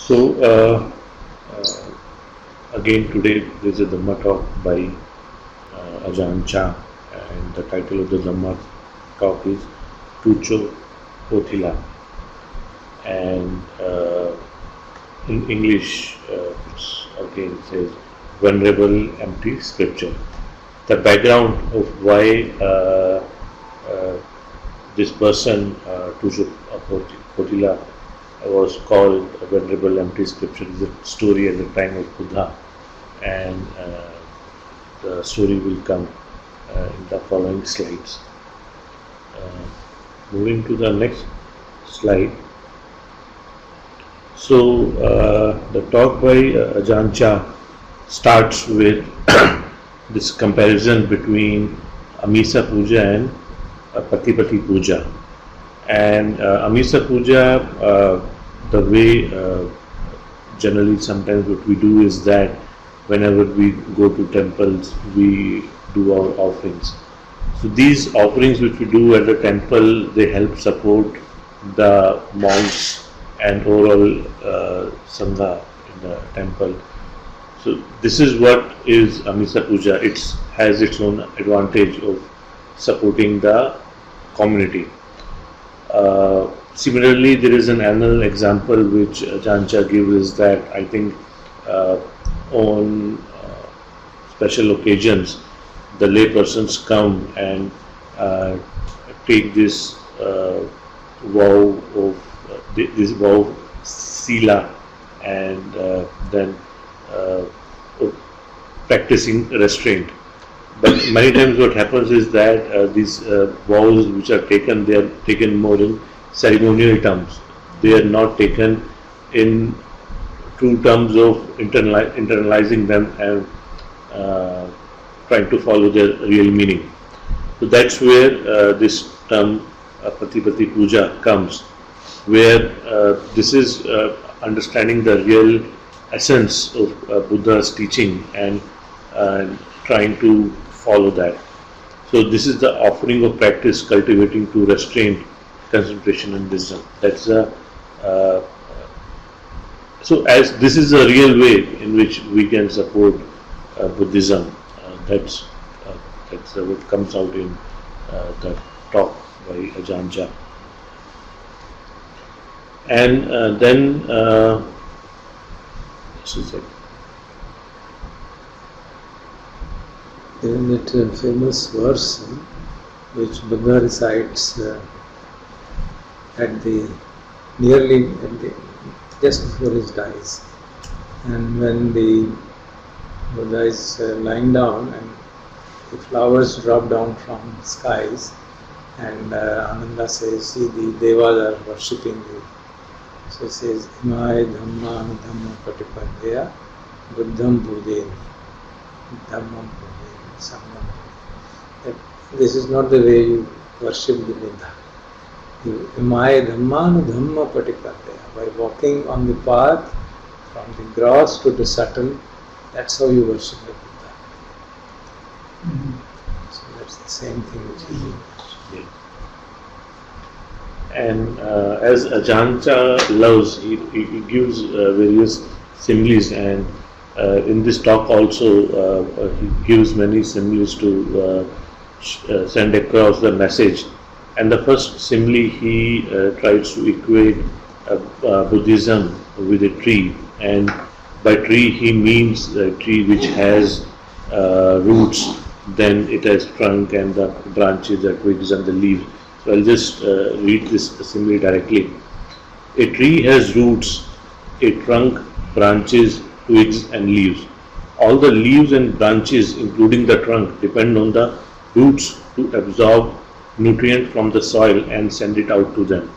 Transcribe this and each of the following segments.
So, again today there is a Dhamma talk by Ajahn Chah, and the title of the Dhamma talk is Tucho Pothila, and in English it's again says Venerable Empty Scripture. The background of why this person Tucho Pothila was called a Venerable Empty Scripture is a story at the time of Buddha, and the story will come in the following slides. Moving to the next slide. So the talk by Ajahn Chah starts with this comparison between Amisa Puja and Patipati Puja. And Amisa Puja, the way generally sometimes what we do is that whenever we go to temples, we do our offerings. So these offerings which we do at the temple, they help support the monks and overall Sangha in the temple. So this is what is Amisa Puja. It has its own advantage of supporting the community. Similarly, there is an another example which Ajahn Chah gives is that I think on special occasions the lay persons come and take this vow of this vow sila, and then practicing restraint. But many times what happens is that these vows which are taken, they are taken more in ceremonial terms. They are not taken in true terms of internalizing them and trying to follow their real meaning. So that's where this term Patipati Puja comes, where this is understanding the real essence of Buddha's teaching and trying to follow that. So this is the offering of practice cultivating to restraint, concentration and wisdom. That's so as this is a real way in which we can support Buddhism. That's what comes out in the talk by Ajahn Chah. And then this is it. In that famous verse which Buddha recites just before he dies, and when the Buddha is lying down and the flowers drop down from skies, and Ananda says, see, the Devas are worshipping you. So he says, Imaya Dhamma Dhamma Patipadya Buddham Pujeni Dhammam Pujeni Sangham. This is not the way you worship the Buddha. Imaya Dhamma Dhamma Patipadya. By walking on the path from the gross to the subtle, that's how you worship the Buddha. So that's the same thing which he did. Yeah. And as Ajahn Chah loves, he gives various similes, and in this talk also he gives many similes to send across the message. And the first simile he tries to equate Buddhism with a tree, and by tree he means a tree which has roots, then it has trunk and the branches, the twigs and the leaves. So I'll just read this simile directly. A tree has roots, a trunk, branches, twigs and leaves. All the leaves and branches, including the trunk, depend on the roots to absorb nutrient from the soil and send it out to them.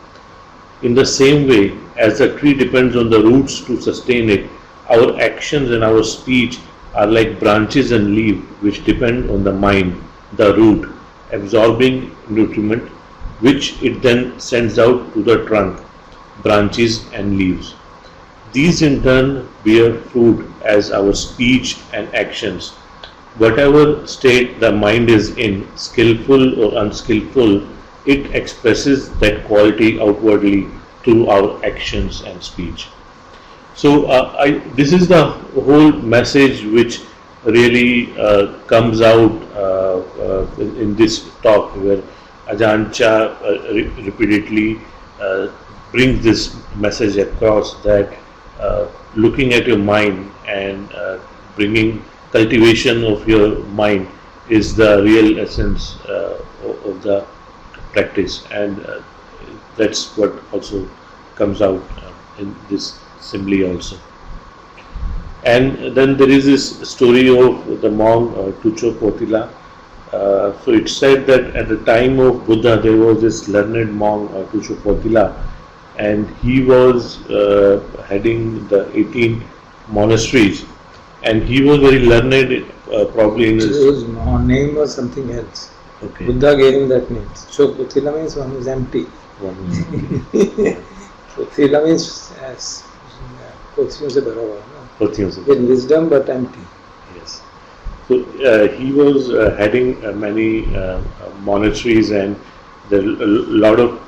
In the same way, as the tree depends on the roots to sustain it, our actions and our speech are like branches and leaves which depend on the mind, the root, absorbing nutriment, which it then sends out to the trunk, branches and leaves. These in turn bear fruit as our speech and actions. Whatever state the mind is in, skillful or unskillful, it expresses that quality outwardly through our actions and speech. So this is the whole message which really comes out in this talk, where Ajahn Chah repeatedly brings this message across, that looking at your mind and bringing cultivation of your mind is the real essence of the practice, and that's what also comes out in this simile also. And then there is this story of the monk Tucho Potila. So it's said that at the time of Buddha there was this learned monk Tucho Potila, and he was heading the 18 monasteries, and he was very learned, probably in his. His name was something else. Okay. Buddha gave him that name. So Potila means one who is empty. Potila means पोथियों से भरा हुआ है, पोथियों से. with wisdom but empty. Yes. So he was heading many monasteries, and there are a lot of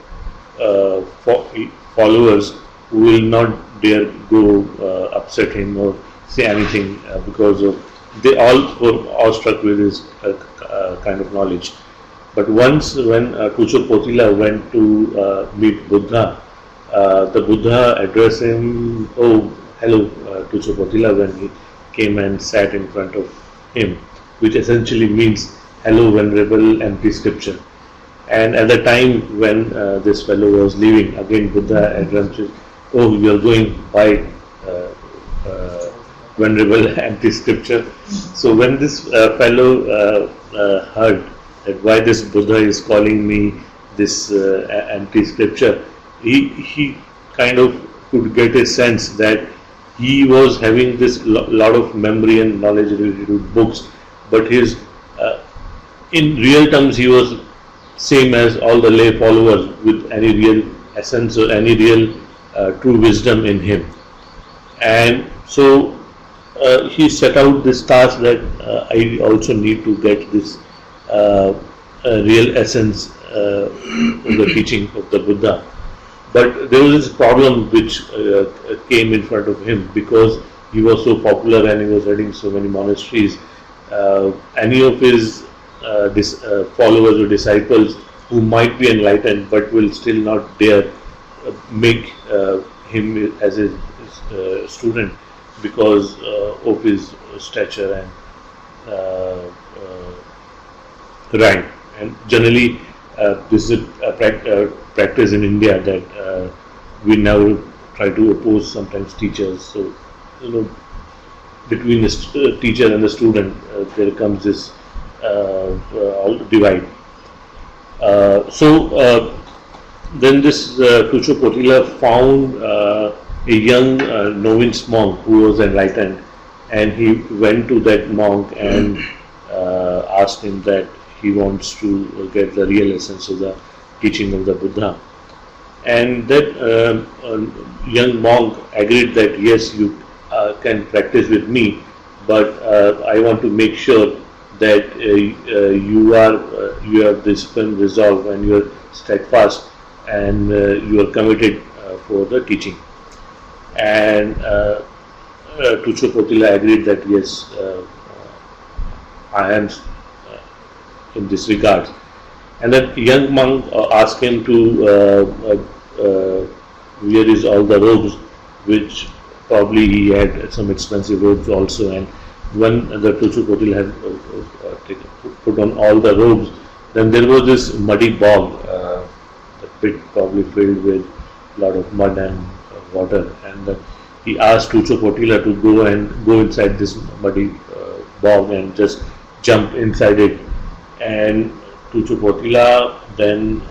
followers who will not dare go upset him or say anything because of, they all were awestruck with his kind of knowledge. But once when Tucho Potila went to meet Buddha, the Buddha addressed him, "Oh, hello, Tucho Potila," when he came and sat in front of him, which essentially means, "Hello, venerable empty scripture." And at the time when this fellow was leaving, again Buddha addressed him, "Oh, you are going by venerable empty scripture." So when this fellow heard that why this Buddha is calling me this empty scripture, he kind of could get a sense that he was having this lot of memory and knowledge related to books, but his in real terms he was same as all the lay followers, with any real essence or any real true wisdom in him. And so he set out this task that I also need to get this real essence of the teaching of the Buddha. But there was this problem which came in front of him, because he was so popular and he was heading so many monasteries. Any of his followers or disciples who might be enlightened but will still not dare make him as a student because of his stature and rank. And generally this is a practice in India, that we now try to oppose sometimes teachers. So, between the teacher and the student there comes this divide. Then this Tucho Potila found a young novice monk who was enlightened, and he went to that monk and asked him that he wants to get the real essence of the teaching of the Buddha. And that young monk agreed that yes, you can practice with me, but I want to make sure that you have discipline, resolve, and you are steadfast, and you are committed for the teaching. And Tucho Potila agreed that yes, I am in this regard. And that young monk asked him to wear his all the robes, which probably he had some expensive robes also. And when the Tucho Potila had put on all the robes, then there was this muddy bog, the pit probably filled with a lot of mud and water. And he asked Tucho Potila to go inside this muddy bog and just jump inside it. And Tucho Potila then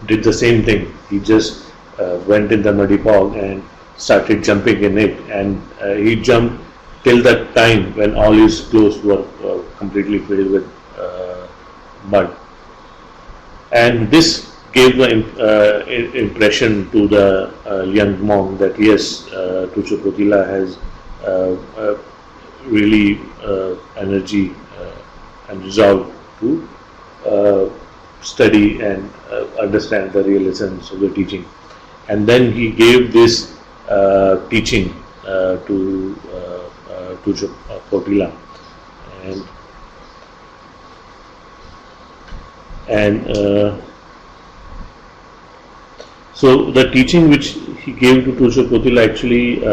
did the same thing. He just went in the muddy bog and started jumping in it, and he jumped till that time when all his clothes were completely filled with mud. And this gave the impression to the young monk that yes, Tucho Potila has really energy and resolve to study and understand the real essence of the teaching. And then he gave this teaching to Potila, and so the teaching which he gave to Tushar Potila actually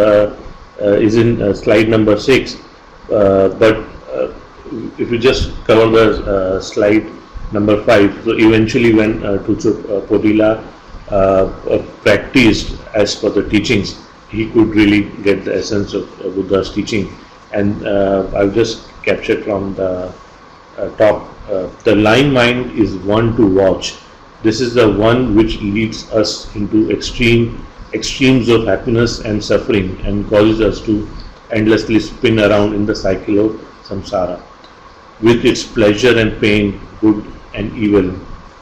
is in slide number 6, but if you just cover the slide number 5, so eventually when Tushar Potila practiced as per the teachings, he could really get the essence of Buddha's teaching. And I've just captured from the top, the lying mind is one to watch. This is the one which leads us into extremes of happiness and suffering, and causes us to endlessly spin around in the cycle of samsara, with its pleasure and pain, good and evil,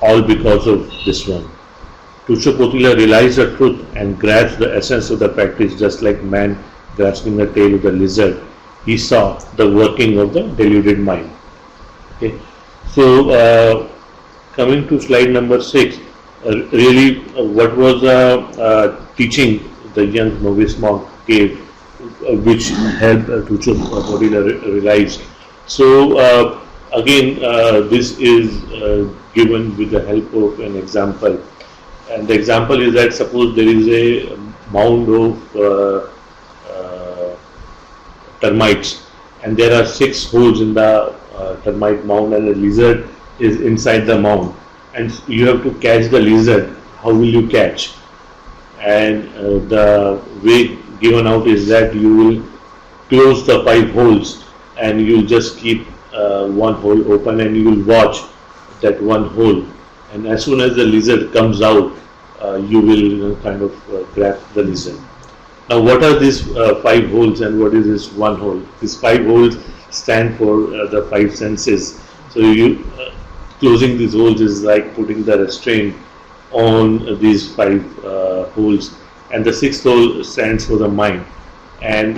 all because of this one. Tushar Potila realized the truth and grasped the essence of the practice, just like man grasping the tail of the lizard. He saw the working of the deluded mind. Okay. So coming to slide number 6, really what was the teaching the young novice monk gave, which helped Tushar Potila realize. So again, this is given with the help of an example. And the example is that suppose there is a mound of termites, and there are 6 holes in the termite mound, and a lizard is inside the mound, and you have to catch the lizard. How will you catch? And the way given out is that you will close the 5 holes, and you will just keep one hole open, and you will watch that one hole, and as soon as the lizard comes out, you will kind of grab the lizard. Now, what are these 5 holes, and what is this one hole? These 5 holes stand for the 5 senses. So you closing these holes is like putting the restraint on these 5 holes, and the 6th hole stands for the mind. And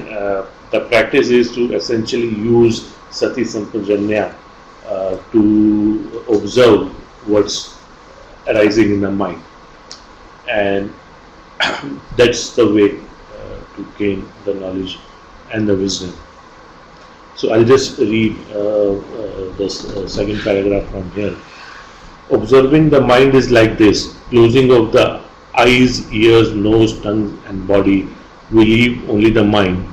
the practice is to essentially use Sati Sampajanya to observe what's arising in the mind, and that's the way to gain the knowledge and the wisdom. So I'll just read this second paragraph from here. Observing the mind is like this: closing of the eyes, ears, nose, tongue and body. We leave only the mind.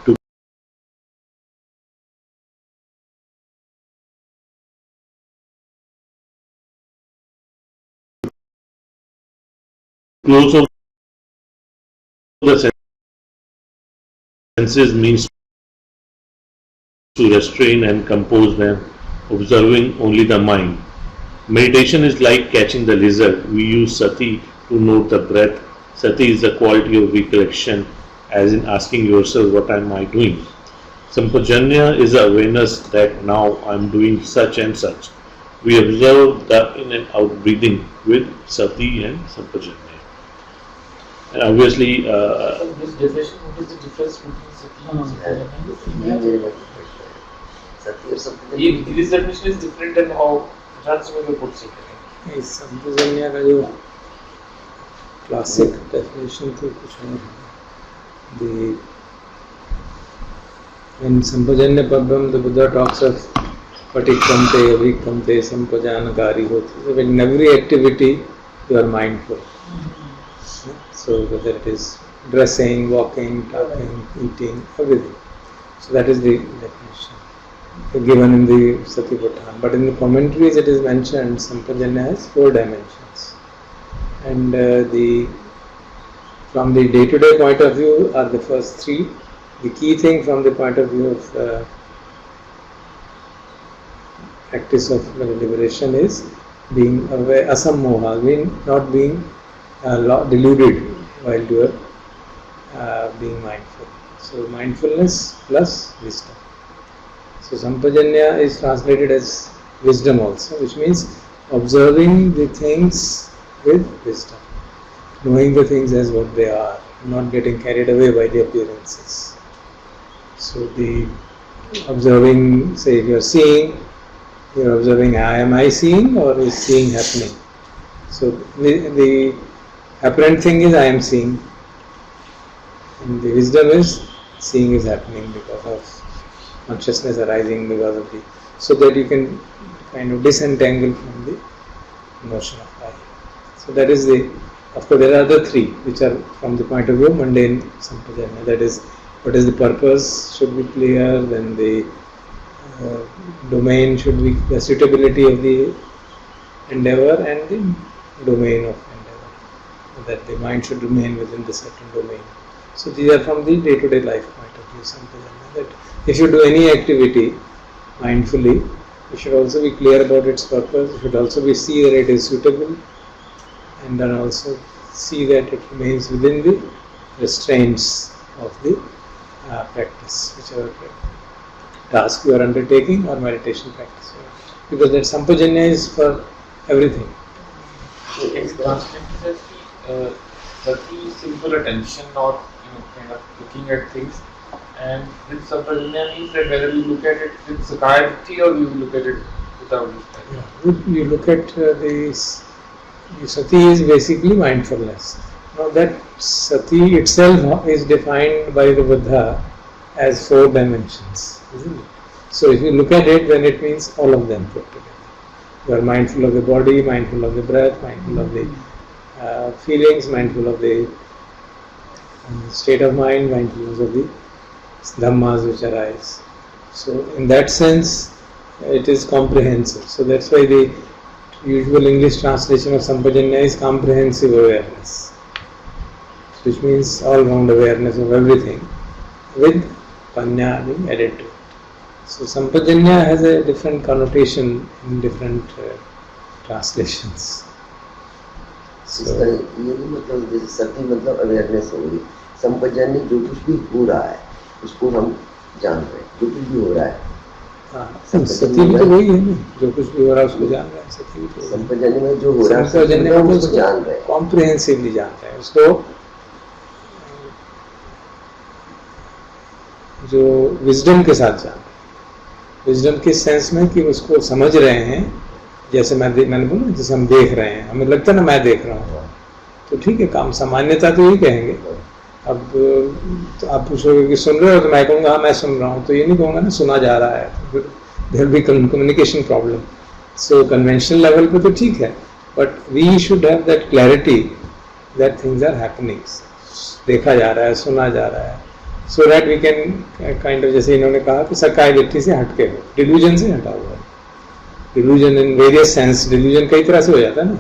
To close of the senses means to restrain and compose them, observing only the mind. Meditation is like catching the lizard. We use sati to note the breath. Sati is the quality of recollection, as in asking yourself, what am I doing? Sampajanya is the awareness that now I am doing such and such. We observe the in and out breathing with sati and sampajanya. And obviously, This definition, what is the difference between sati and sampajanya? Sati or something. This definition is different than how Ransomware puts it. इस संपजन्य का जो classic definition तो कुछ और है. In Sampajanya Pabbam, the Buddha talks of Patikkamte, Avikamte, Sampajanakari hoti. So in every activity, you are mindful. So whether it is dressing, walking, talking, eating, everything. So that is the definition given in the Satipatthana. But in the commentaries it is mentioned Sampajanya has 4 dimensions. And from the day-to-day point of view are the first 3. The key thing from the point of view of practice of liberation is being aware, asammoha, not being deluded while you are being mindful. So mindfulness plus wisdom. So Sampajanya is translated as wisdom also, which means observing the things with wisdom, knowing the things as what they are, not getting carried away by the appearances. So the observing, say if you are seeing, you are observing, am I seeing or is seeing happening? So the apparent thing is I am seeing. And the wisdom is seeing is happening because of consciousness arising because of the, so that you can kind of disentangle from the notion of I. So that is the, of course there are other three which are from the point of view of mundane sampajanya, that is what is the purpose should be clear, then the domain should be, the suitability of the endeavor and the domain of endeavor, that the mind should remain within the certain domain. So these are from the day-to-day life point of view, sampajanya, that if you do any activity mindfully, you should also be clear about its purpose, you should also be see that it is suitable, and then also see that it remains within the restraints of the practice, whichever task you are undertaking or meditation practice. Because that sampajanya is for everything. It's translated as the simple attention or kind of looking at things, and with sampajanya means that whether you look at it with satiety or you look at it without it. You look at the sati is basically mindfulness. Now that sati itself is defined by the Buddha as 4 dimensions, isn't it? So if you look at it, then it means all of them put together. You are mindful of the body, mindful of the breath, mindful of the feelings, mindful of the state of mind, mindfulness of the dhammas which arise. So in that sense, it is comprehensive. So that's why the usual English translation of sampajanya is comprehensive awareness, which means all-round awareness of everything with panya being added to it. So sampajanya has a different connotation in different translations. इसका ये नहीं मतलब जैसे सती मतलब awareness हो गई, संपजन्य जो कुछ भी हो रहा है उसको हम जान रहे हैं, जो कुछ भी हो रहा है। सती भी तो वही है ना, जो कुछ भी हो रहा है उसको जान रहा है। सती भी तो संपजन्य में जो हो रहा है संपजन्य में उसको जान रहे हैं, कॉम्प्रिहेंसिवली जान रहे हैं उसको, जो विजडम के साथ जान रहे हैं। विजडम किस सेंस में कि उसको समझ रहे हैं, जैसे मैंने बोला जैसे हम देख रहे हैं, हमें लगता है ना मैं देख रहा हूँ, तो ठीक है, काम सामान्यता तो यही कहेंगे। अब तो आप पूछोगे कि सुन रहे हो, तो मैं कहूँगा हाँ मैं सुन रहा हूँ, तो ये नहीं कहूँगा ना सुना जा रहा है, there will be communication problem. So conventional level पे तो ठीक है, but we should have that clarity that things are happening, देखा जा रहा है, सुना जा रहा है, so that we can kind of, जैसे इन्होंने कहा कि साइकाइट्री से हटके हो, डिल्यूजन से हटा हुआ है। Delusion in various sense, delusion कई तरह से हो जाता है ना,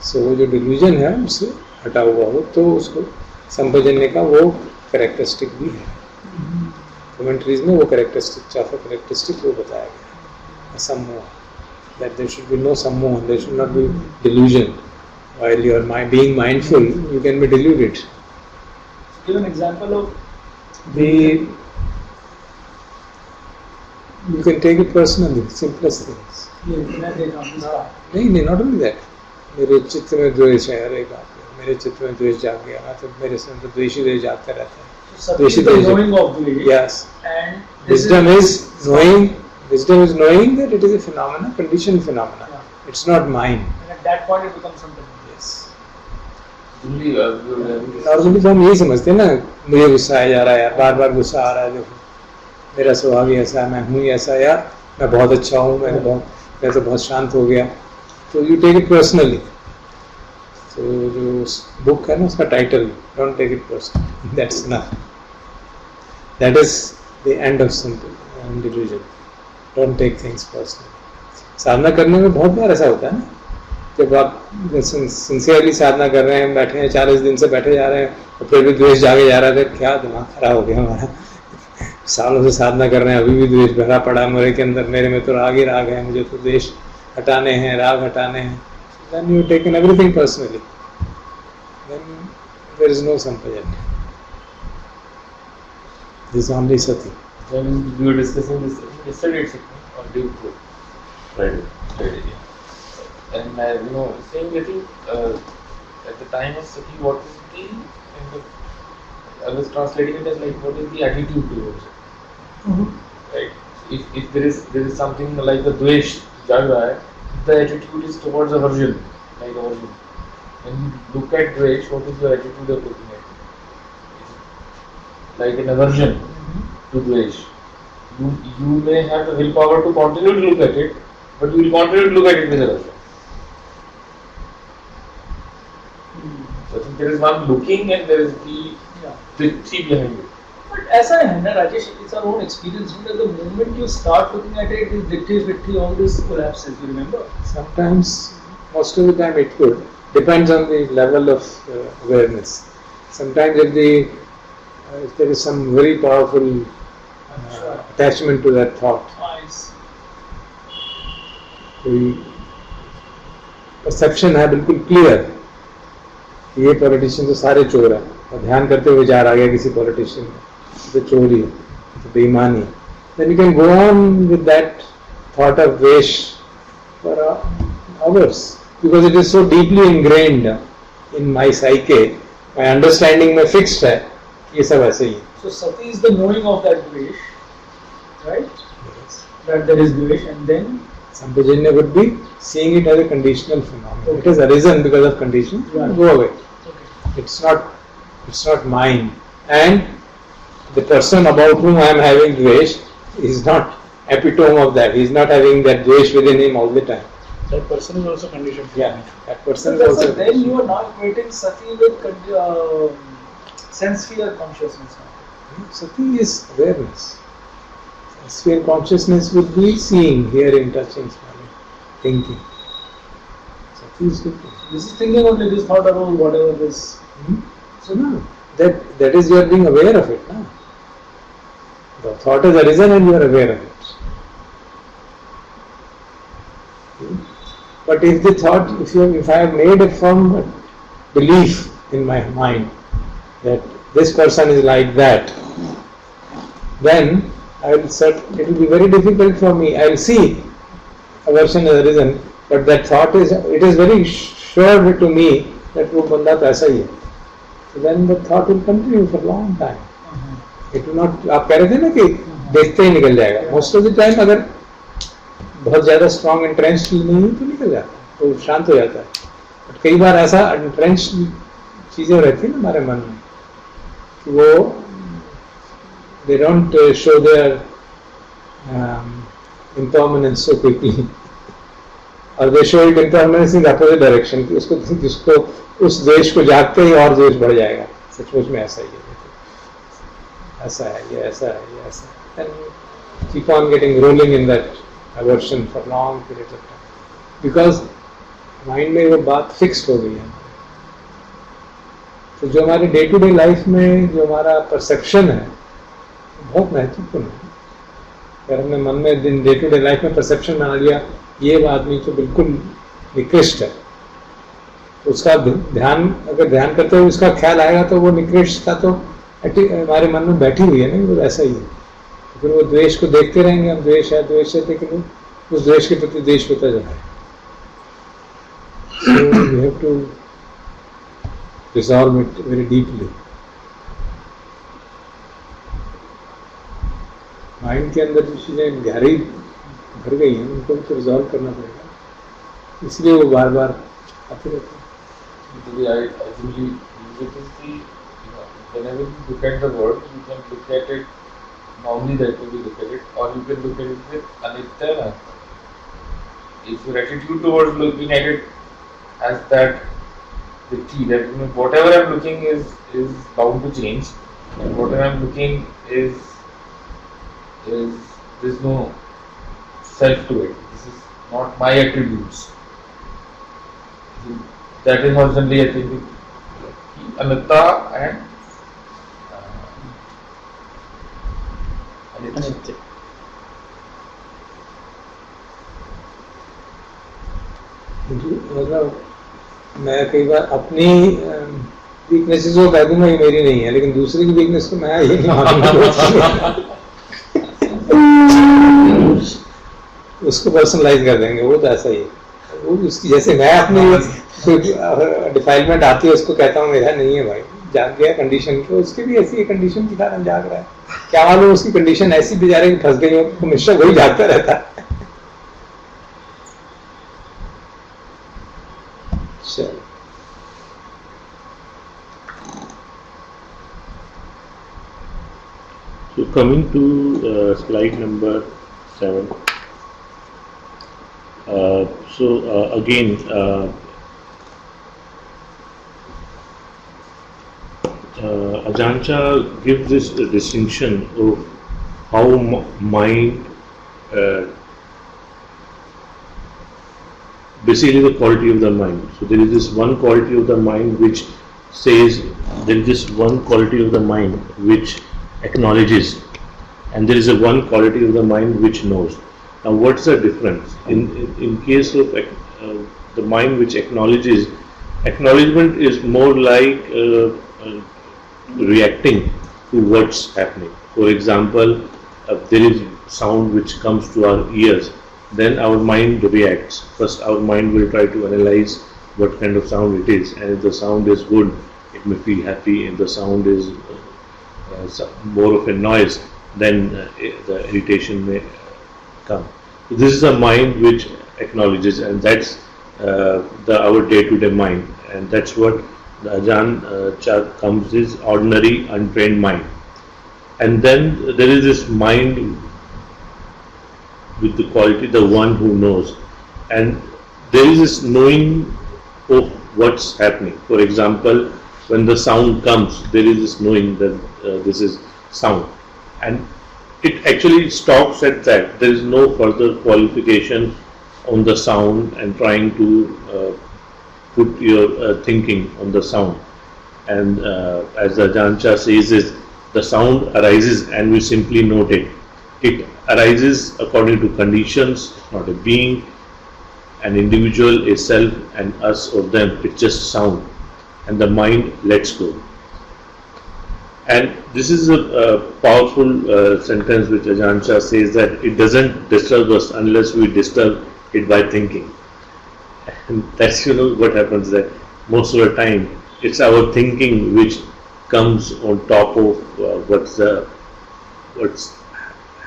सो वो जो डिल्यूजन है उससे हटा हुआ हो, तो उसको संपजन्य का वो कैरेक्टरिस्टिक भी है। कमेंट्रीज में वो कैरेक्टरिस्टिक, 4 कैरेक्टरिस्टिक वो बताया गया है। सम्मोह, that there should be no सम्मोह, there should not be delusion. While you are being mindful, you can be deluded. Give an example of the. You can take it personally, simplest things. नहीं, not only that. मेरे चित्त में द्वेष है, अरे बाप रे, मेरे चित्त में द्वेष जाग गया, मतलब मेरे से अंदर द्वेषी द्वेष जागता रहता है। द्वेषी द्वेष। Yes. And Wisdom is knowing. Wisdom is knowing that it is a phenomena, conditioned phenomena. Yeah. It's not mine. And at that point it becomes something. Yes. Normally तो हम यही समझते हैं ना, मुझे गुस्सा आया जा रहा है यार, बार बार गुस्सा आ रहा है, देखो मेरा स्वभाव ही ऐसा है, मैं हूँ ही ऐसा, यार मैं बहुत अच्छा हूँ, मैं तो बहुत शांत हो गया, तो यू टेक इट पर्सनली। तो जो बुक है ना उसका title, don't take it personally, that's enough, that is the end of simple delusion, don't take things personally. साधना करने में बहुत बार ऐसा होता है ना, जब आप सिंसियरली साधना कर रहे हैं, बैठे हैं 40 दिन से बैठे जा रहे हैं, और फिर भी द्वेष जागे जा रहा है, तो क्या दिमाग खराब हो गया हमारा, सालों से साधना कर रहे हैं, अभी भी द्वेष भरा पड़ा है मेरे के अंदर, मेरे में तो राग ही राग है, मुझे तो द्वेष हटाने हैं, राग हटाने हैं। Then you taken everything personally, then there is no sampajanya. This is only sati. When we were discussing this yesterday, or day before, Friday, yeah. And saying that at the time of sati, what is the kind of, I was translating it as like what is the attitude towards it, right? If there is something like the dvesh jag raha hai, the attitude is towards aversion, like aversion. When you look at dvesh, what is your attitude of looking at it? like an aversion to Dvesh, you may have the willpower to continue to look at it, but you will continue to look at it with aversion. So I think there is one looking and there is Yeah. the tree behind it. But ऐसा है ना Rajesh, it's our own experience. That the moment you start looking at it, this ditty, all this collapses. You remember? Sometimes, most of the time it could. Depends on the level of awareness. Sometimes if there is some very powerful attachment to that thought, Nice. कोई perception है बिल्कुल clear कि ये politician तो सारे चोर हैं, और ध्यान करते हुए विचार आ गया किसी पॉलिटिशियन में तो चोरी है, तो बेईमानी, then you can go on with that thought of Dvesh for hours, because it is so deeply ingrained in my psyche, my understanding में fixed है, ये सब ऐसे ही है. So sati is the knowing of that dvesh, right? That there is dvesh, and then Sampajanya would be seeing it as a conditional phenomenon. It has arisen because of condition. Right. Go away. okay. It's not mine. And the person about whom I am having dvesh is not epitome of that. He is not having that dvesh within him all the time. That person is also conditioned. Yeah, that person So is also. then you are not equating sati with sense sphere consciousness. Sati is awareness. Sphere consciousness would be seeing, hearing, touching, smelling, thinking. Sati is different. This is thinking only, this thought about whatever this. So no, that is you are being aware of it. No? The thought has arisen and you are aware of it. But if the thought, if I have made a firm belief in my mind that this person is like that, then it will be very difficult for me. I will see aversion has arisen, but that thought is very sure to me that वो बंदा तो ऐसा ही है. So then the thought will continue for a long time. It will not. आप कह रहे थे ना कि देखते ही निकल जाएगा. Most of the time अगर बहुत ज़्यादा strong entrenched फील नहीं है तो निकल जाता है, तो शांत हो जाता है. But कई बार ऐसा entrenched चीज़ें रहती हैं ना हमारे मन में कि वो they don't show their impermanence so quickly, or they show it impermanence in the opposite direction. कि जिसको उस देश को जागते ही और देश बढ़ जाएगा. सचमुच में ऐसा ही है, ऐसा है, ये ऐसा है, ये ऐसा है. And keep on getting rolling in that aversion for long periods of time, because mind में वो बात फिक्स्ड हो गई है. तो जो हमारे डे टू डे लाइफ में जो हमारा परसेप्शन है बहुत महत्वपूर्ण है. अगर हमने मन में डे टू डे लाइफ में परसेप्शन बना लिया ये आदमी तो बिल्कुल निकृष्ट है, तो उसका ध्यान अगर ध्यान करते हुए उसका ख्याल आएगा तो वो निकृष्टता तो हमारे मन में बैठी हुई है ना, वो ऐसा ही है. तो फिर वो द्वेष को देखते रहेंगे, हम द्वेष है लेकिन उस द्वेष के प्रति द्वेष होता जाए. So we have to resolve it very deeply. Mind के अंदर जो चीज़ें गहरी भर गई हैं उनको तो रिजॉल्व करना पड़ेगा, इसलिए वो बार बार आते रहते हैं. I usually use it as the, whenever you look at the world, you can look at it normally that way you look at it, or you can look at it with anitya. If your attitude towards looking at it as that the key that whatever I'm looking is bound to change, and whatever I'm looking is there's no self to it. This is not my attributes. That is how generally I think anatta and anitya. मतलब मैं कई बार अपनी weaknesses को कह दूंगा ये मेरी नहीं है, लेकिन दूसरे की वीकनेस को मैं ये मानूंगा उसको पर्सनलाइज कर देंगे. वो तो ऐसा ही है, वो उसकी जैसे मैं अपनी डिफाइलमेंट आती है उसको कहता हूँ मेरा नहीं है भाई, जाग गया कंडीशन, तो उसकी भी ऐसी कंडीशन के कारण जाग रहा है. क्या मालूम उसकी कंडीशन ऐसी बेचारे फंस गई हो, हमेशा वही जागता रहता है. चलो So coming to slide number 7. Again, Ajahn Chah gives this distinction of how mind, basically the quality of the mind. So there is this one quality of the mind which says, there is this one quality of the mind which acknowledges, and there is a one quality of the mind which knows. Now what's the difference? In case of the mind which acknowledges, acknowledgement is more like reacting to what's happening. For example, there is sound which comes to our ears, then our mind reacts. First our mind will try to analyze what kind of sound it is, and if the sound is good, it may feel happy. If the sound is more of a noise, then the irritation may come. So this is a mind which acknowledges, and that's our day-to-day mind, and that's what the Ajahn Chah comes is ordinary untrained mind. And then there is this mind with the quality, the one who knows, and there is this knowing of what's happening. For example, when the sound comes, there is this knowing that this is sound, and it actually stops at that. There is no further qualification on the sound and trying to put your thinking on the sound. And as Ajahn Chah says, is the sound arises and we simply note it. It arises according to conditions, not a being, an individual, a self, and us or them. It's just sound, and the mind lets go. And this is a powerful sentence which Ajahn Chah says, that it doesn't disturb us unless we disturb it by thinking. And that's what happens, that most of the time it's our thinking which comes on top of what's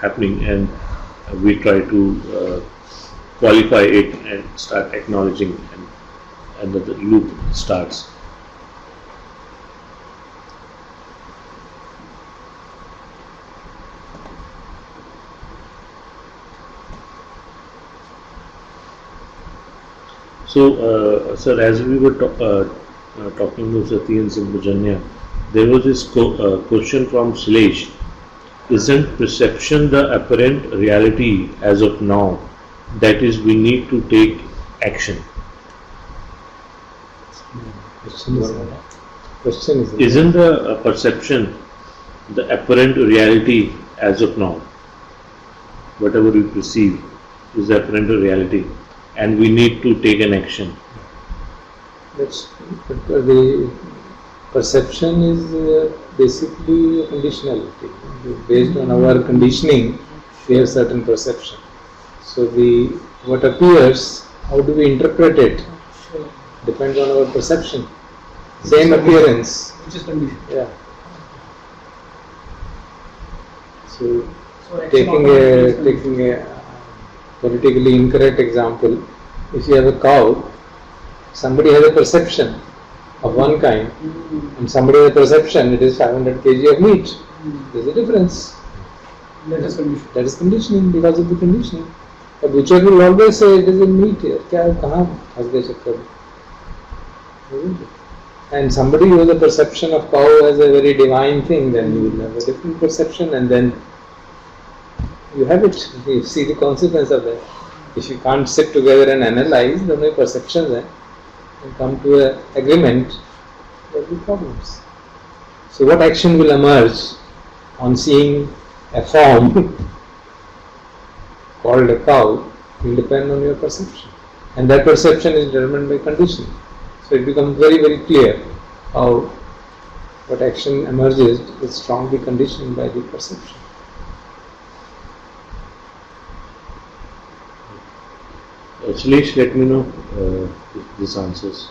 happening, and we try to qualify it and start acknowledging, and the loop starts. So, sir, as we were talking to Sati and Sambhujanya, there was this question from Shailesh. Isn't perception the apparent reality as of now? That is, we need to take action. Isn't the perception the apparent reality as of now? Whatever we perceive is the apparent reality, and we need to take an action. That's the perception is basically a conditionality. Based on our conditioning, we have certain perception. So what appears, how do we interpret it? Depends on our perception. Same appearance. Which is condition. Yeah. So taking a politically incorrect example, if you have a cow, somebody has a perception of one kind, and somebody has a perception it is 500 kg of meat. There's a difference. That is condition. That is conditioning, because of the conditioning. A butcher will always say it isn't meat here. And somebody who has a perception of cow as a very divine thing, then you will have a different perception, and then you have it. You see the consequence of that. If you can't sit together and analyze, then your perceptions and come to an agreement, there will be problems. So what action will emerge on seeing a form called a cow will depend on your perception, and that perception is determined by conditioning. So it becomes very, very clear how what action emerges is strongly conditioned by the perception. Shailesh, let me know if this answers.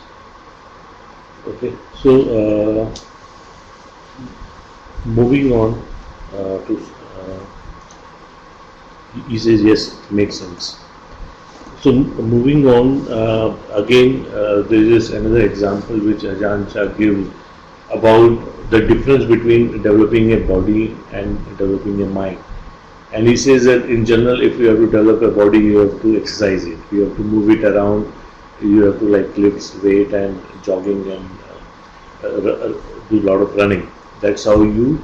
Okay, so moving on to he says yes, makes sense. So moving on, again there is another example which Ajahn Chah gives about the difference between developing a body and developing a mind. And he says that in general, if you have to develop a body, you have to exercise it. You have to move it around. You have to like lift weight and jogging and do a lot of running. That's how you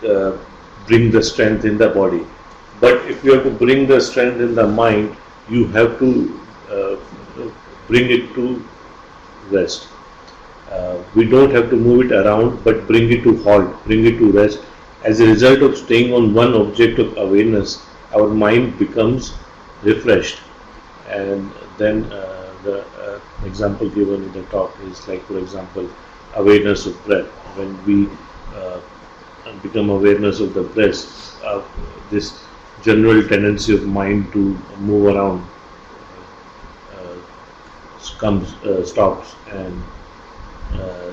uh, bring the strength in the body. But if you have to bring the strength in the mind, you have to bring it to rest. We don't have to move it around, but bring it to halt, bring it to rest. As a result of staying on one object of awareness, our mind becomes refreshed. And then the example given in the talk is like, for example, awareness of breath. When we uh, become awareness of the breath, this general tendency of mind to move around stops, and uh,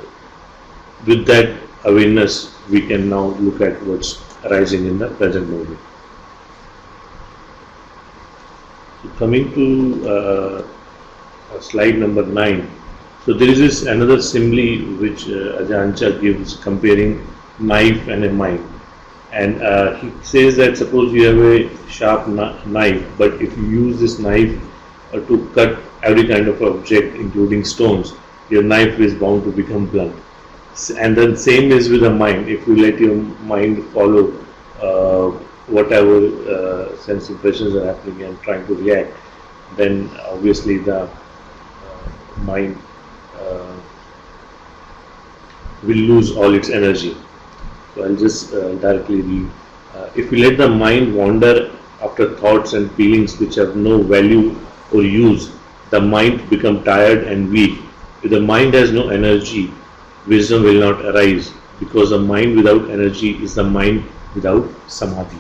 with that awareness we can now look at what's arising in the present moment. So coming to slide number 9. So there is this another simile which Ajahn Chah gives comparing knife and a mind. And he says that suppose you have a sharp knife, but if you use this knife to cut every kind of object, including stones, your knife is bound to become blunt. And then same is with the mind. If you let your mind follow whatever sense impressions are happening and trying to react, then obviously the mind will lose all its energy. So I'll just directly read. If you let the mind wander after thoughts and feelings which have no value or use, the mind become tired and weak. If the mind has no energy, wisdom will not arise, because the mind without energy is the mind without samadhi.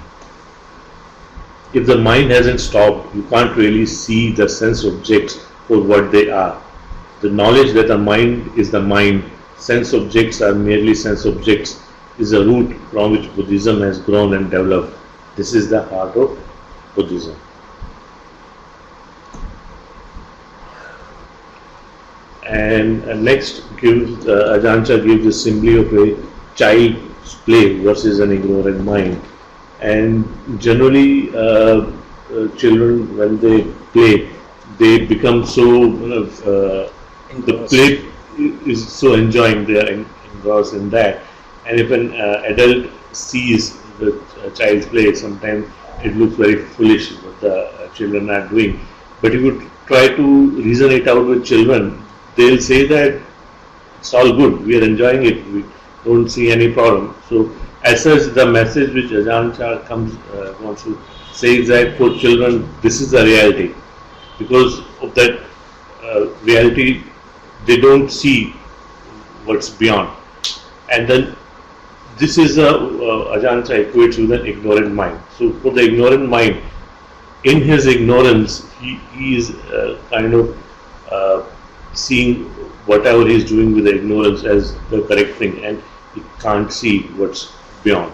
If the mind hasn't stopped, you can't really see the sense objects for what they are. The knowledge that the mind is the mind, sense objects are merely sense objects, is a root from which Buddhism has grown and developed. This is the heart of Buddhism. And next gives Ajahn Chah gives the simile of a child's play versus an ignorant mind. And generally, children when they play, they become so the play is so enjoying. They are engrossed in that. And if an adult sees the child's play, sometimes it looks very foolish what the children are doing. But if you try to reason it out with children, they'll say that it's all good, we are enjoying it, we don't see any problem. So as such, the message which Ajahn Chah wants to say is that for children, this is the reality. Because of that reality, they don't see what's beyond. And then this is Ajahn Chah equates with an ignorant mind. So for the ignorant mind, in his ignorance, he is kind of seeing whatever he is doing with the ignorance as the correct thing, and he can't see what's beyond.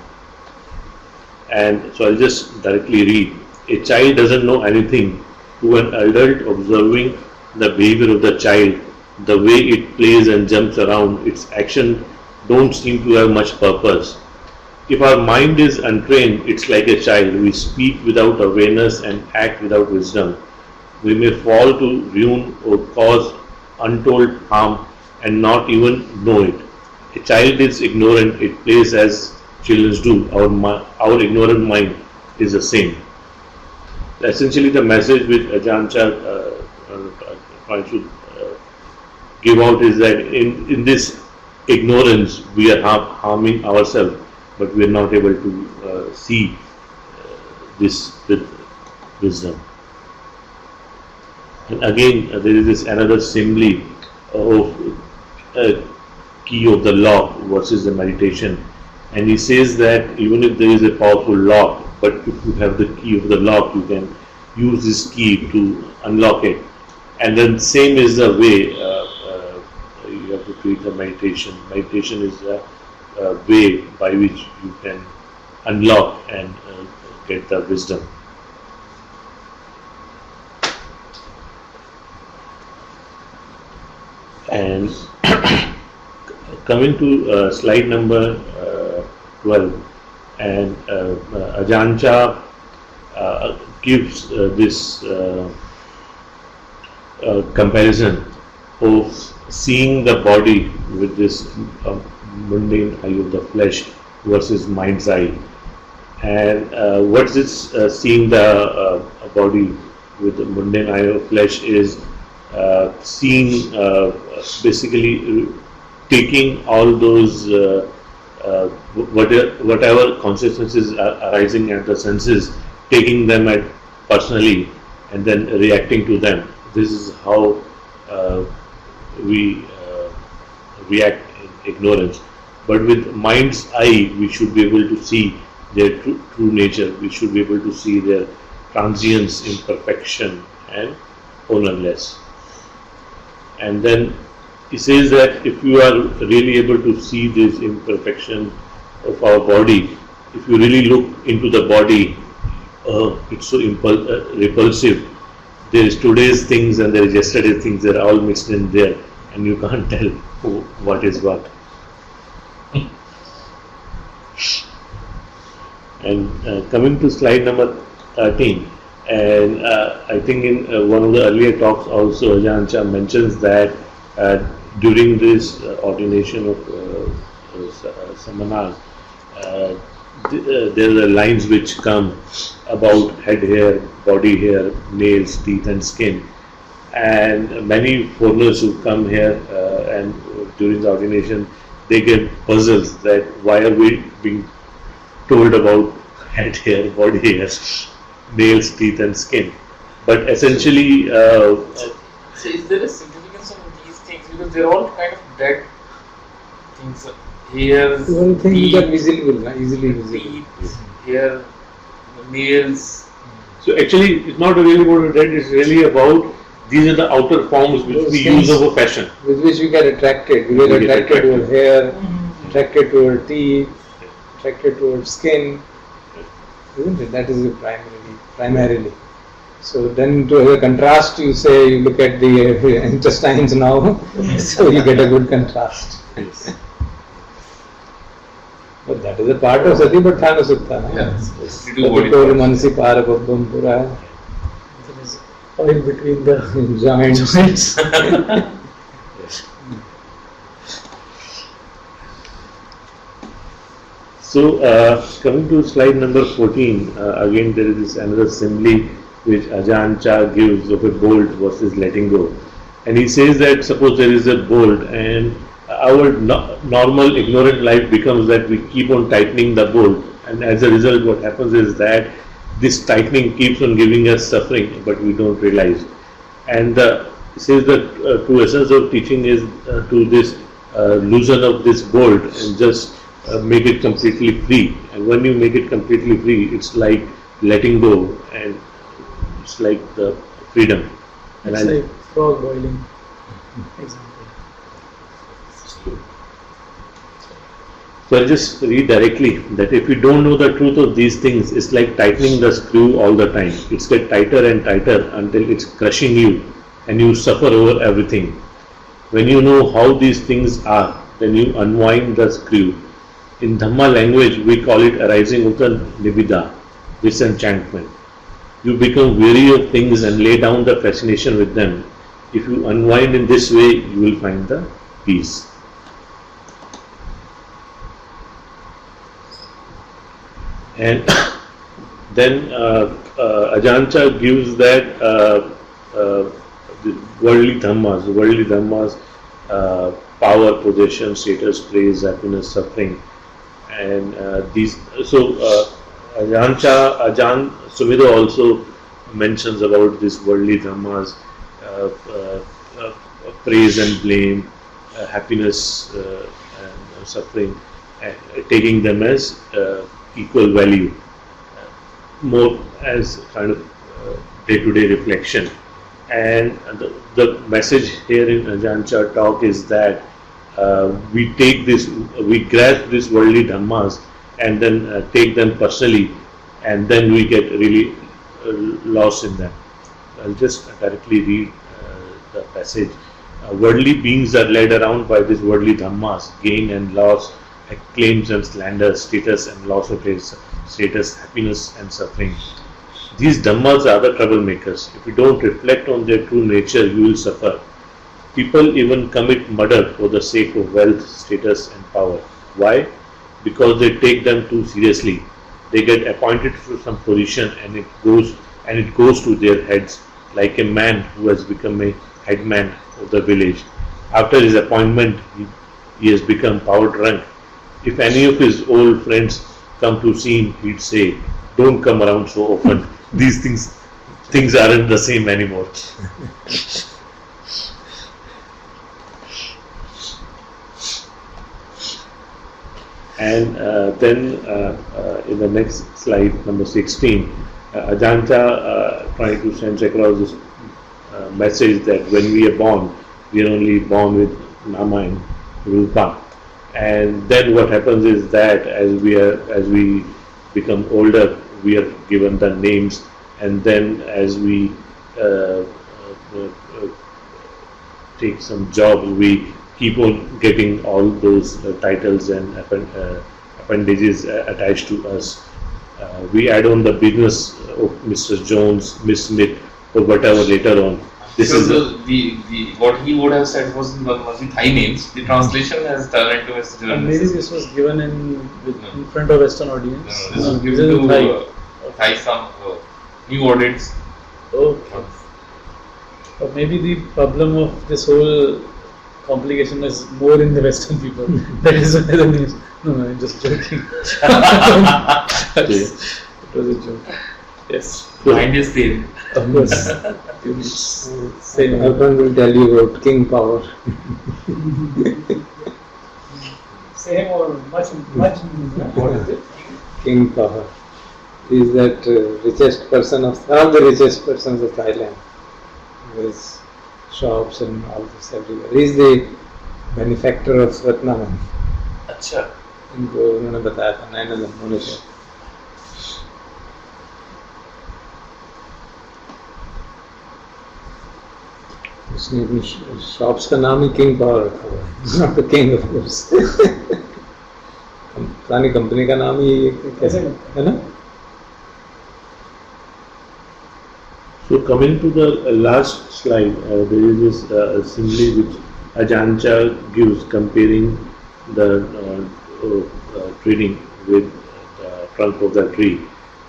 And so I'll just directly read. A child doesn't know anything. To an adult observing the behavior of the child, the way it plays and jumps around, its action don't seem to have much purpose. If our mind is untrained, it's like a child. We speak without awareness and act without wisdom. We may fall to ruin or cause untold harm and not even know it. A child is ignorant, it plays as children do. Our ignorant mind is the same. Essentially, the message which Ajahn Chah tries to give out is that in this ignorance we are harming ourselves, but we are not able to see this with wisdom. And again, there is this another simile of key of the lock versus the meditation. And he says that even if there is a powerful lock, but if you have the key of the lock, you can use this key to unlock it. And then same is the way you have to treat the meditation. Meditation is a way by which you can unlock and get the wisdom. And coming to slide number 12, and Ajahn gives this comparison of seeing the body with this mundane eye of the flesh versus mind's eye. And what's this seeing the body with the mundane eye of flesh is seeing basically taking all those whatever consciousnesses are arising at the senses, taking them at personally and then reacting to them. This is how we react in ignorance. But with mind's eye, we should be able to see their true nature. We should be able to see their transience, imperfection, and ownerless. And then he says that if you are really able to see this imperfection of our body, if you really look into the body, it's so repulsive. There is today's things and there is yesterday's things. They're all mixed in there, and you can't tell what is what. And coming to slide number 13, and I think in one of the earlier talks also Ajahn Chah mentions that during this ordination of Samanas, there are lines which come about head hair, body hair, nails, teeth and skin. And many foreigners who come here and during the ordination, they get puzzles that why are we being told about head hair, body hair, nails, teeth and skin. But essentially So is there a significance of these things, because they're all kind of dead things? Hairs, One thing teeth, that easily visible. teeth, hair, nails. so actually it's not really about that, it's really about these are the outer forms which Those we things use of a fashion. With which we get attracted. We get We get attracted to our attracted. hair, attracted to our teeth, attracted to our skin. Isn't it? That is it primarily. So then to have a contrast, you say you look at the intestines now, so you get a good contrast. Yes. But that is a part of Satipatthana Sutta. Yes. Satipur Mansi Parababbam Pura. There is oil between the Joints. So coming to slide number 14, again there is this another simile which Ajahn Chah gives of a bolt versus letting go. And he says that suppose there is a bolt and our normal ignorant life becomes that we keep on tightening the bolt, and as a result what happens is that this tightening keeps on giving us suffering but we don't realize. And he says that true essence of teaching is to this loosen of this bolt and just make it completely free. And when you make it completely free, it's like letting go and it's like the freedom. And it's like frog boiling example. So I'll just read directly that if you don't know the truth of these things, it's like tightening the screw all the time. It's get tighter and tighter until it's crushing you and you suffer over everything. When you know how these things are, then you unwind the screw. In Dhamma language, we call it arising of the Nibbida, disenchantment. You become weary of things and lay down the fascination with them. If you unwind in this way, you will find the peace. And then Ajahn Chah gives that the worldly dhammas, power, possession, status, praise, happiness, suffering, and these. So Ajahn Sumedho also mentions about these worldly dhammas, praise and blame, happiness and suffering, and taking them as equal value, more as kind of day-to-day reflection. And the message here in Ajahn Chah talk is that we grasp these worldly dhammas and then take them personally, and then we get really lost in them. I'll just directly read the passage. Worldly beings are led around by these worldly dhammas, gain and loss, claims and slander, status and loss of status, happiness and suffering. These dhammas are the troublemakers. If you don't reflect on their true nature, you will suffer. People even commit murder for the sake of wealth, status, and power. Why? Because they take them too seriously. They get appointed to some position, and it goes to their heads, like a man who has become a headman of the village. After his appointment, he has become power drunk. If any of his old friends come to see him, he'd say, "Don't come around so often. These things aren't the same anymore." And then in the next slide, number 16, Ajanta trying to send across this message that when we are born, we are only born with Nama and Rupa. And then what happens is that as we become older, we are given the names, and then as we take some job, we keep on getting all those titles and appendages attached to us. We add on the business of Mr. Jones, Miss Smith, or whatever later on. This so is the what he would have said was must be Thai names. The translation has turned into Mr. And maybe Jones. this was given in front of Western audience. This was This given is to Thai. Thai some new audience. Okay. Or maybe the problem of this whole complication is more in the Western people. That is why the names. No, I'm just joking. It was a joke. Yes, Behind his tail. of course. Same. Alpan will tell you about king power. Same or much. What is it? King power. He is that richest person of the richest persons of Thailand. With shops and all this everywhere. He is the benefactor of Ratnaman. अच्छा. इनको उन्होंने बताया था नैनंदन होने से. उसने अपनी shops का नाम ही किंग पावर रखा हुआ है. Not the king of course. पुरानी कंपनी का नाम ही कैसे है ना. So coming to the last slide, there is this simile which Ajanta gives comparing the training with the trunk of the tree.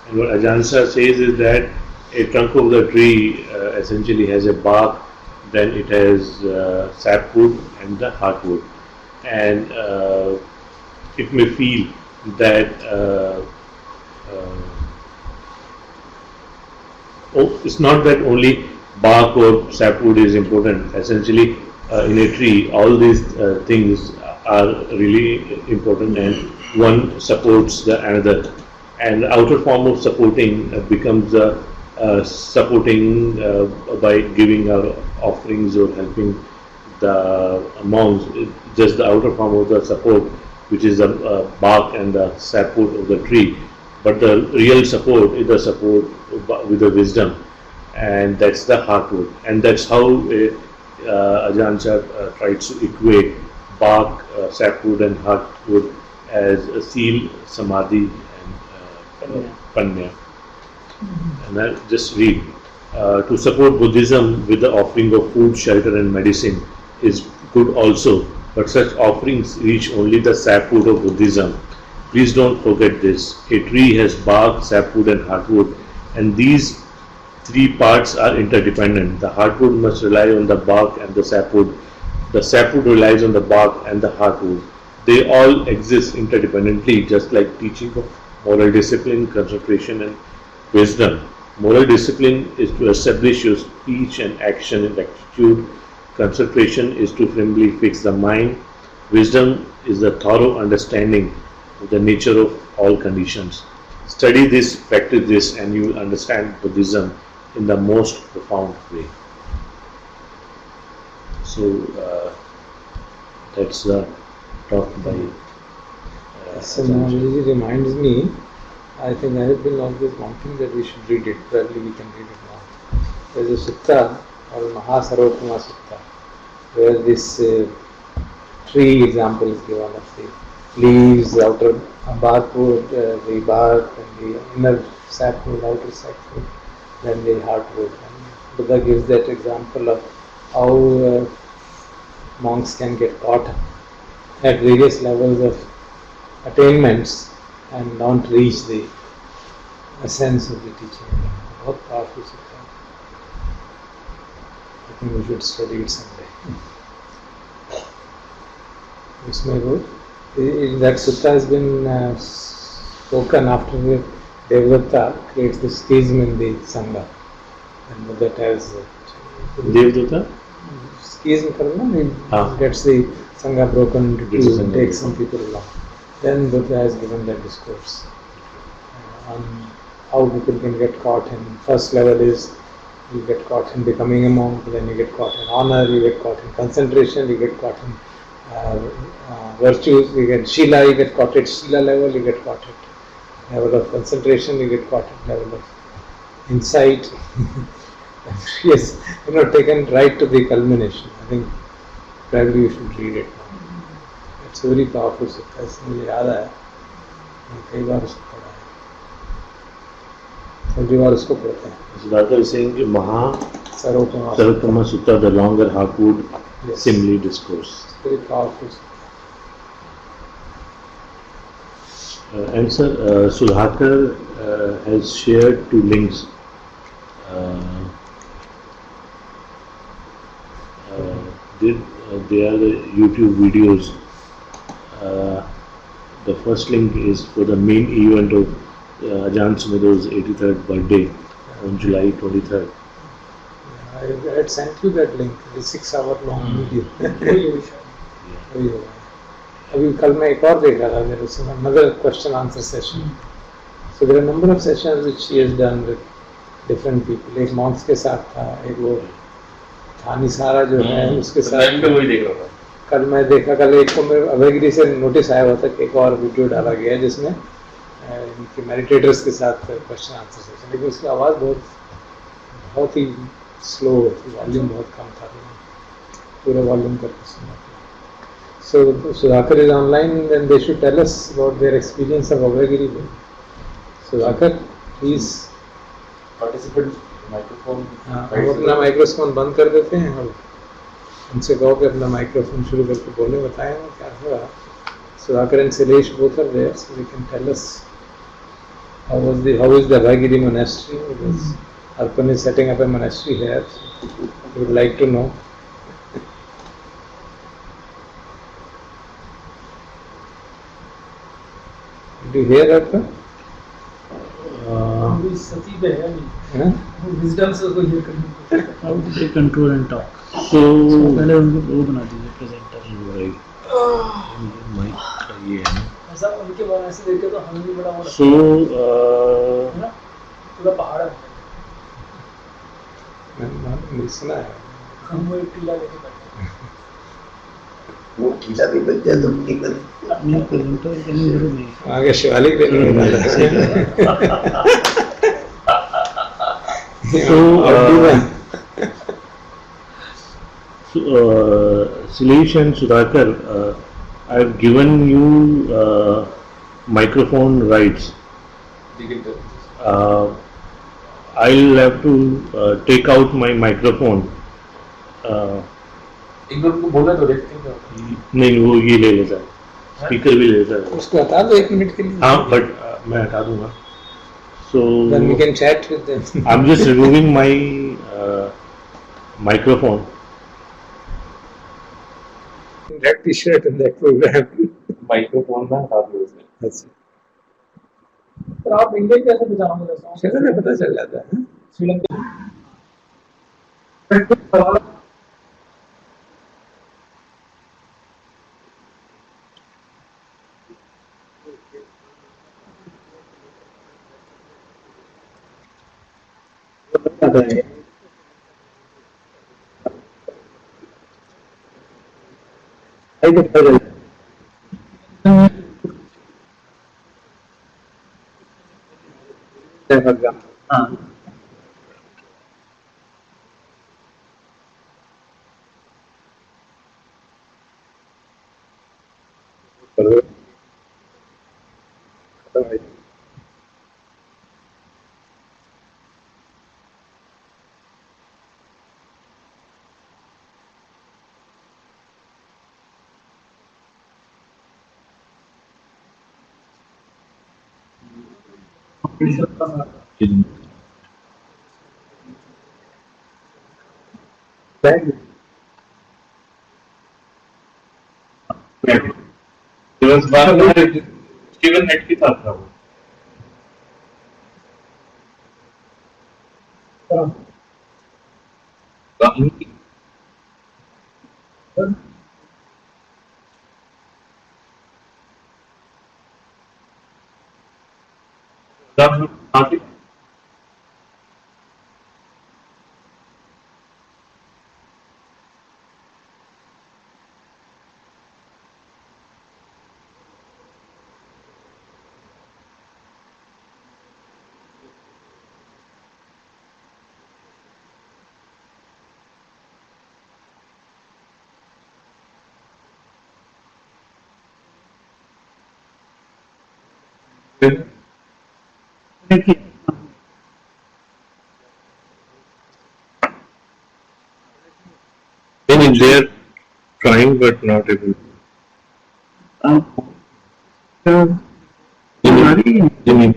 And what Ajanta says is that a trunk of the tree essentially has a bark, then it has sapwood and the heartwood. And it may feel that it's not that only bark or sapwood is important. Essentially, in a tree, all these things are really important, and one supports the another. And the outer form of supporting becomes supporting by giving our offerings or helping the monks. Just the outer form of the support, which is the bark and the sapwood of the tree. But the real support is the support with the wisdom, and that's the heartwood. And that's how Ajanta tries to equate bark, sapwood, and heartwood as a seal, samadhi, and panya. And I'll just read. To support Buddhism with the offering of food, shelter, and medicine is good also, but such offerings reach only the sapwood of Buddhism. Please don't forget this. A tree has bark, sapwood, and heartwood, and these three parts are interdependent. The heartwood must rely on the bark and the sapwood. The sapwood relies on the bark and the heartwood. They all exist interdependently, just like teaching of moral discipline, concentration, and wisdom. Moral discipline is to establish your speech and action and attitude. Concentration is to firmly fix the mind. Wisdom is the thorough understanding the nature of all conditions. Study this, practice this, and you will understand Buddhism in the most profound way. So that's the talk by So now it reminds me, I think I have been always wanting that we should read it. Probably we can read it now. There's a sutta called Mahasarvapama Sutta. where this tree example is given of the leaves, the outer barkwood, the bark, and the inner sapwood, outer sapwood, then the hardwood. And Buddha gives that example of how monks can get caught at various levels of attainments and not reach the essence of the teaching. बहुत powerful sutta. I think we should study it someday. That sutta has been spoken after the Devadatta creates the schism in the Sangha. And Buddha tells Devadatta? schism karna, he Ah. gets the Sangha broken into Gets two the and Sangha takes broken. some people along. Then Buddha has given that discourse on how people can get caught in. First level is you get caught in becoming a monk, then you get caught in honor, you get caught in concentration, you get caught in virtues, you get Shila, you get caught at Shila level, you get caught at level of concentration, you get caught at level of insight. She has taken right to the culmination. I think probably you should read it now. It's a very powerful sutta. मुझे याद आया मैं कई बार उसको पढ़ा है कई बार उसको पढ़ते हैं Siddhartha is saying Maha सर्वोपमा Saratama Sutta, the longer Hardwood Yes. Simile discourse. very powerful sutta. And sir, Sudhakar has shared two links. They are the YouTube videos. The first link is for the main event of Ajahn Sumedho's 83rd birthday on July 23rd. I had sent you that link, the 6-hour long video. वही होगा। अभी कल मैं एक और देखा था मेरे से another question answer session. So there are a number of sessions which she has done with different people. एक monks के साथ था, एक वो थानी सारा जो है उसके साथ। मैं भी वही देख रहा था। कल मैं देखा कल एक को मेरे अभयगिरी से नोटिस आया हुआ था कि एक और वीडियो डाला गया है जिसमें इनके मेडिटेटर्स के साथ क्वेश्चन आंसर सेशन, लेकिन उसकी आवाज़ बहुत ही स्लो थी, वॉल्यूम बहुत कम था, पूरा वॉल्यूम करके सुना। So Sudhakar is online, then they should tell us about their experience of Abhayagiri. Sudhakar, please. Participant microphone. हम अपना माइक्रोफोन बंद कर देते हैं और उनसे कहो कि अपना माइक्रोफोन शुरू करके बोलने बताएं क्या हुआ। Sudhakar and Silesh both are there, so they can tell us how is the Abhayagiri monastery, because Arpan is setting up a monastery here. We would like to know. Do you hear Arpan? सती पे है नहीं, Huh? Wisdom से उसको here करनी पड़ती है। How do they control and talk? So, पहले उनको वो बना दीजिए प्रेजेंटर। right. Mic ये है ना। ऐसा उनके बारे से देखे तो हमें भी बड़ा हो रहा So, है ना, पूरा पहाड़ है, मैंने सुना है। हम वो एक टीला लेके बैठे हैं। वो किला भी बन जाए तो ठीक है। नहीं प्रेजेंटर करने की जरूरत नहीं। आगे Shivalik railway Silesh and Sudhakar, I've given you microphone rights. I'll have to take out my microphone. एक बार उनको बोला तो देखते हैं। नहीं वो ये ले लेता है, स्पीकर भी ले लेता है। उसको हटा दो 1 मिनट के लिए। हाँ बट मैं हटा दूंगा। So Then we can chat with them. I'm just removing my microphone. That T-shirt in that program. Microphone में हटा दिया उसने। That's it. तो आप इंडियन कैसे बचाओगे दोस्तों? चलो ना पता चल जाता है। श्रीलंका दिवस बार केवल नेट के साथ था वो they're trying but not able. Jimmy.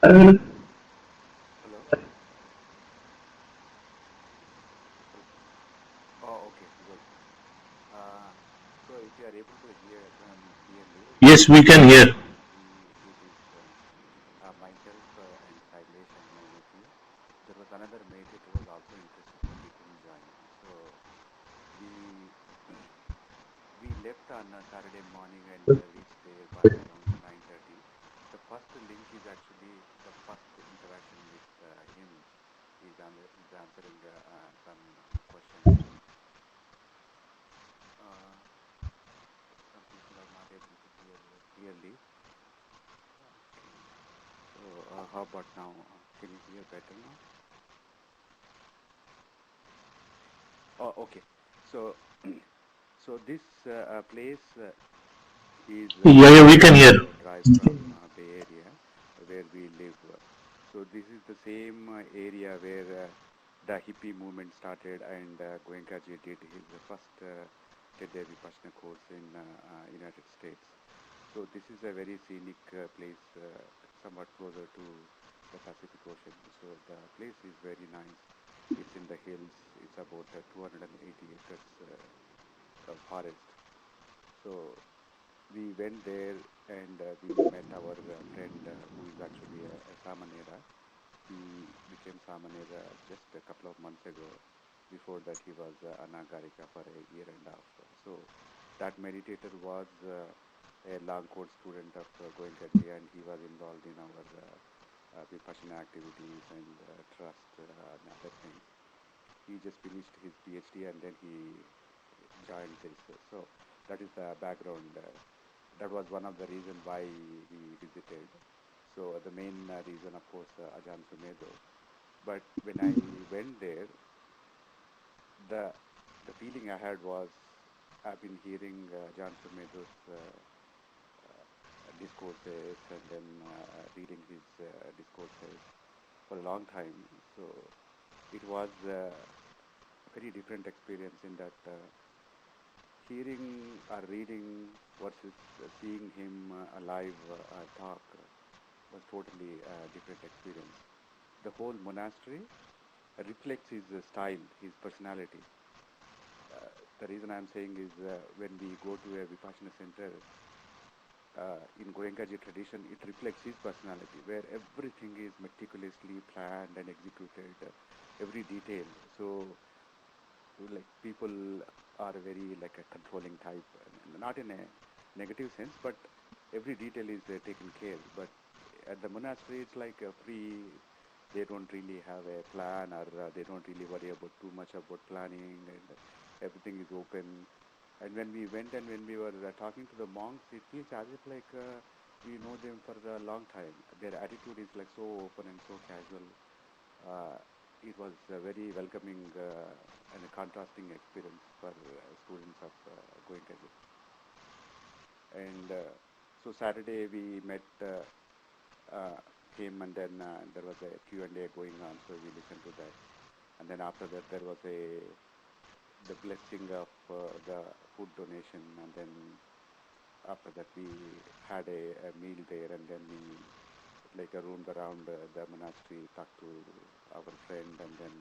Hello? Oh, okay, good. So if you are able to hear me clearly, Yes, we can hear. it is myself and Sailesh and my nephew. There was another meditator was also interested, but he couldn't join. So we we left on Saturday morning and reached there by around 9:30. The first link is actually the first interaction with him. He's answering some questions. Uh, some people are not able to hear clearly. Okay. So how about now? Can you hear better now? Oh, okay. So so this place is Yeah, we just can hear. drive from Bay Area where we live. So this is the same area where the hippie movement started, and Goenkaji did his first did the Vipassana course in United States. So this is a very scenic place, somewhat closer to the Pacific Ocean. So the place is very nice. It's in the hills. It's about 280 acres of forest. So we went there and we met our friend who is actually a Samanera. He became Samanera just a couple of months ago. Before that, he was Anagarika for a year and a half. So that meditator was a long course student of Goenkaji, and he was involved in our Vipassana activities and trust and other things. He just finished his PhD and then he joined this. So that is the background. That was one of the reasons why we visited. So the main reason, of course, Ajahn Sumedho. But when I went there, the the feeling I had was I've been hearing Ajahn Sumedho's discourses and then reading his discourses for a long time. So it was a very different experience in that hearing or reading versus seeing him alive talk was totally a different experience. The whole monastery reflects his style, his personality. The reason I'm saying is when we go to a Vipassana center, in Goenkaji tradition, it reflects his personality, where everything is meticulously planned and executed, every detail. So, like people are very like a controlling type, not in a negative sense, but every detail is taken care. But at the monastery, it's like free. They don't really have a plan, or they don't really worry about too much about planning, and everything is open. And when we went and when we were talking to the monks, it feels as if like we know them for a long time. Their attitude is like so open and so casual. It was a very welcoming and a contrasting experience for students of Goenkaji. And so Saturday we met came, and then there was a Q&A going on, so we listened to that. And then after that, there was the blessing of the food donation, and then after that we had a meal there, and then we like roamed around the monastery, talked to our friend, and then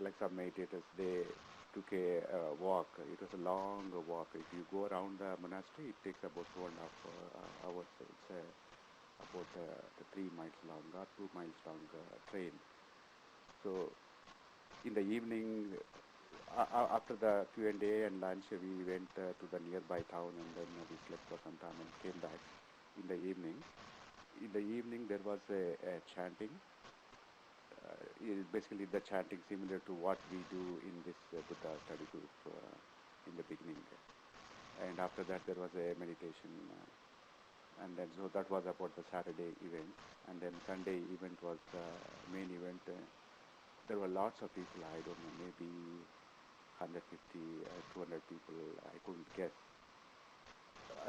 like some meditators, they took a walk. It was a long walk. If you go around the monastery, it takes about 2.5 hours. It's about 3 miles long or 2 miles long train. So in the evening, after the Q&A and lunch, we went to the nearby town, and then we slept for some time and came back in the evening. In the evening, there was a chanting. Basically, the chanting similar to what we do in this Buddha study group in the beginning. And after that, there was a meditation. And then, so that was about the Saturday event. And then Sunday event was the main event. There were lots of people, I don't know, maybe 150, 200 people, I couldn't guess.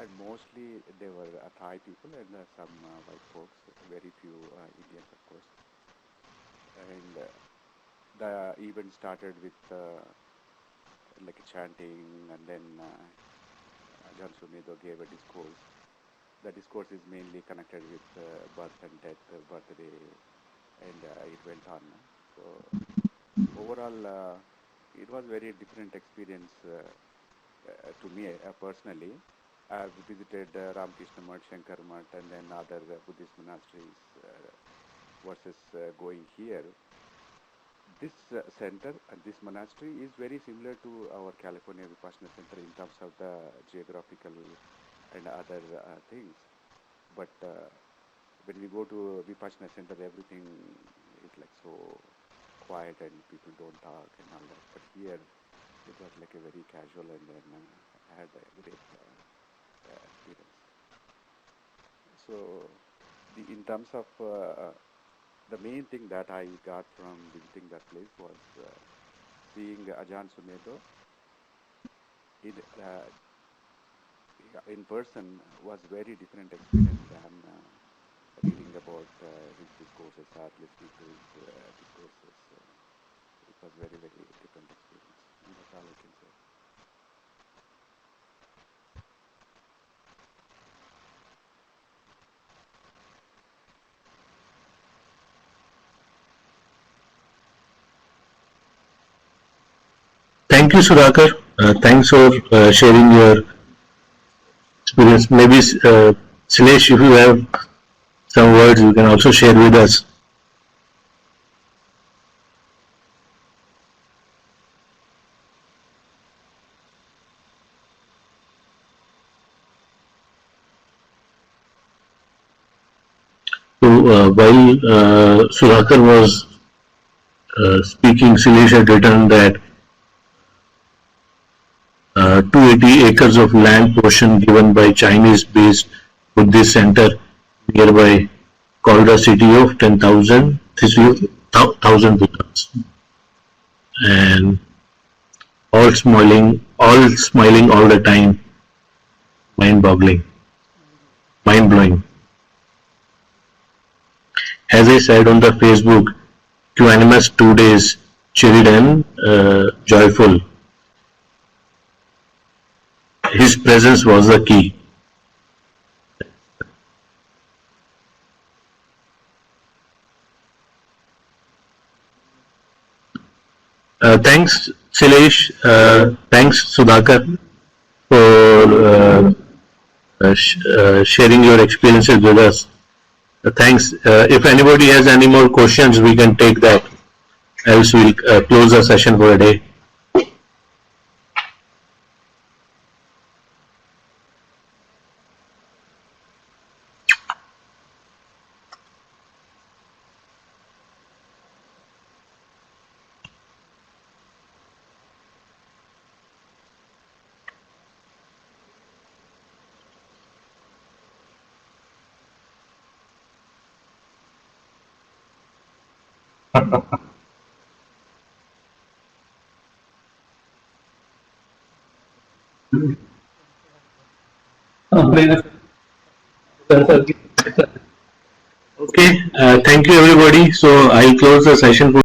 And mostly they were Thai people and some white folks, very few Indians, of course. And the event started with like chanting, and then Ajahn Sumedho gave a discourse. The discourse is mainly connected with birth and death, birthday, and it went on. So overall, it was very different experience to me personally. I've visited Ramakrishna Mutt, Shankar Mutt, and then other Buddhist monasteries versus going here. This center and this monastery is very similar to our California Vipassana Center in terms of the geographical and other things. But when we go to Vipassana Center, everything is like so quiet and people don't talk and all that. But here, it was like a very casual, and then I had a great experience. So, in terms of the main thing that I got from visiting that place was seeing Ajahn Sumedho in person was very different experience than reading about his discourses or listening to his discourses. It was very, very different experience. And that's all I can say. Thank you, Sudhakar. Thanks for sharing your experience. Maybe Silesh, if you have some words, you can also share with us. So while Sudhakar was speaking, Silesh had written that 280 acres of land portion given by Chinese-based Buddhist center nearby called a city of 10,000 Buddhas, and all smiling all the time, mind-blowing. As I said on the Facebook, Q-Animus 2 days, chilled and joyful. His presence was the key. Thanks, Silesh. Thanks, Sudhakar, for sharing your experiences with us. Thanks. If anybody has any more questions, we can take that. Else we'll close the session for a day. Okay, thank you everybody. So I'll close the session.